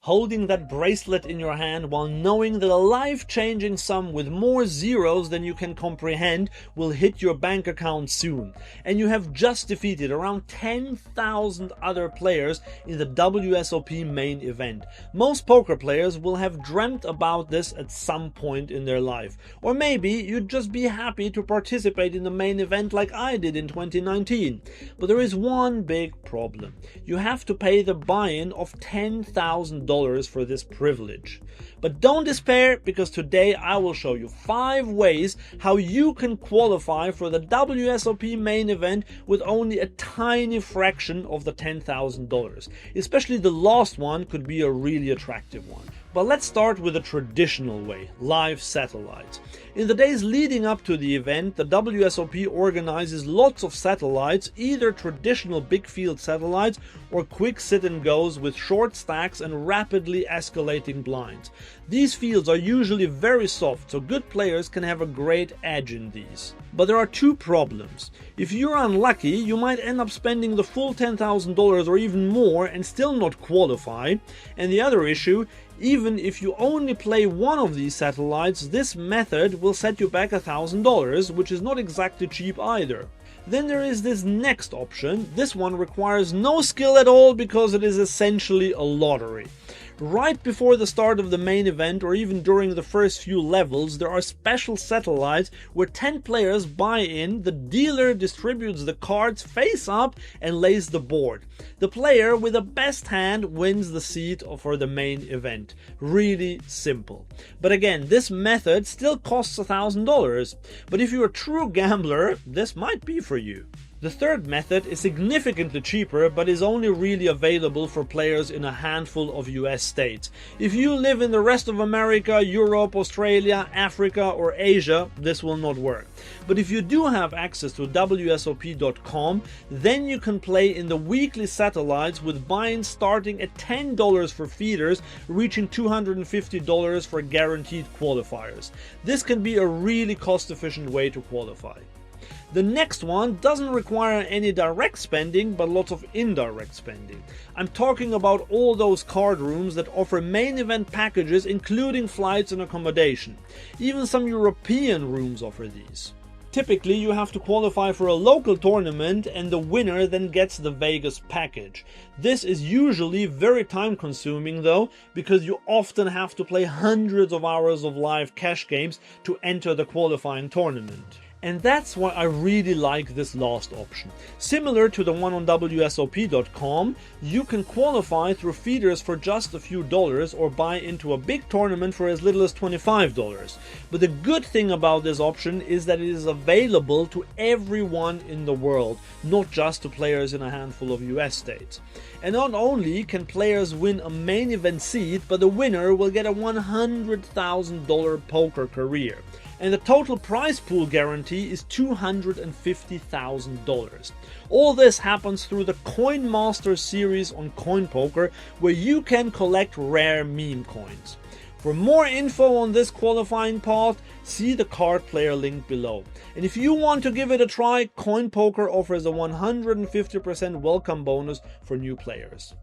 holding that bracelet in your hand while knowing that a life-changing sum with more zeros than you can comprehend will hit your bank account soon. And you have just defeated around 10,000 other players in the WSOP main event. Most poker players will have dreamt about this at some point in their life. Or maybe you'd just be happy to participate in the main event like I did in 2019. But there is one big problem. You have to pay the buy-in of $10,000 for this privilege. But don't despair, because today I will show you 5 ways how you can qualify for the WSOP main event with only a tiny fraction of the $10,000. Especially the last one could be a really attractive one. But let's start with the traditional way, live satellites. In the days leading up to the event, the WSOP organizes lots of satellites, either traditional big field satellites or quick sit-and-goes with short stacks and rapidly escalating blinds. These fields are usually very soft, so good players can have a great edge in these. But there are 2 problems. If you're unlucky, you might end up spending the full $10,000 or even more and still not qualify. And the other issue, even if you only play one of these satellites, this method will set you back $1,000, which is not exactly cheap either. Then there is this next option. This one requires no skill at all because it is essentially a lottery. Right before the start of the main event, or even during the first few levels, there are special satellites where 10 players buy in, the dealer distributes the cards face up and lays the board. The player with the best hand wins the seat for the main event. Really simple. But again, this method still costs $1,000. But if you're a true gambler, this might be for you. The third method is significantly cheaper, but is only really available for players in a handful of US states. If you live in the rest of America, Europe, Australia, Africa or Asia, this will not work. But if you do have access to WSOP.com, then you can play in the weekly satellites with buy-ins starting at $10 for feeders, reaching $250 for guaranteed qualifiers. This can be a really cost-efficient way to qualify. The next one doesn't require any direct spending, but lots of indirect spending. I'm talking about all those card rooms that offer main event packages including flights and accommodation. Even some European rooms offer these. Typically you have to qualify for a local tournament and the winner then gets the Vegas package. This is usually very time consuming though, because you often have to play hundreds of hours of live cash games to enter the qualifying tournament. And that's why I really like this last option. Similar to the one on WSOP.com, you can qualify through feeders for just a few dollars or buy into a big tournament for as little as $25. But the good thing about this option is that it is available to everyone in the world, not just to players in a handful of US states. And not only can players win a main event seat, but the winner will get a $100,000 poker career. And the total prize pool guarantee is $250,000. All this happens through the CoinMasters series on CoinPoker, where you can collect rare meme coins. For more info on this qualifying path, see the card player link below. And if you want to give it a try, CoinPoker offers a 150% welcome bonus for new players.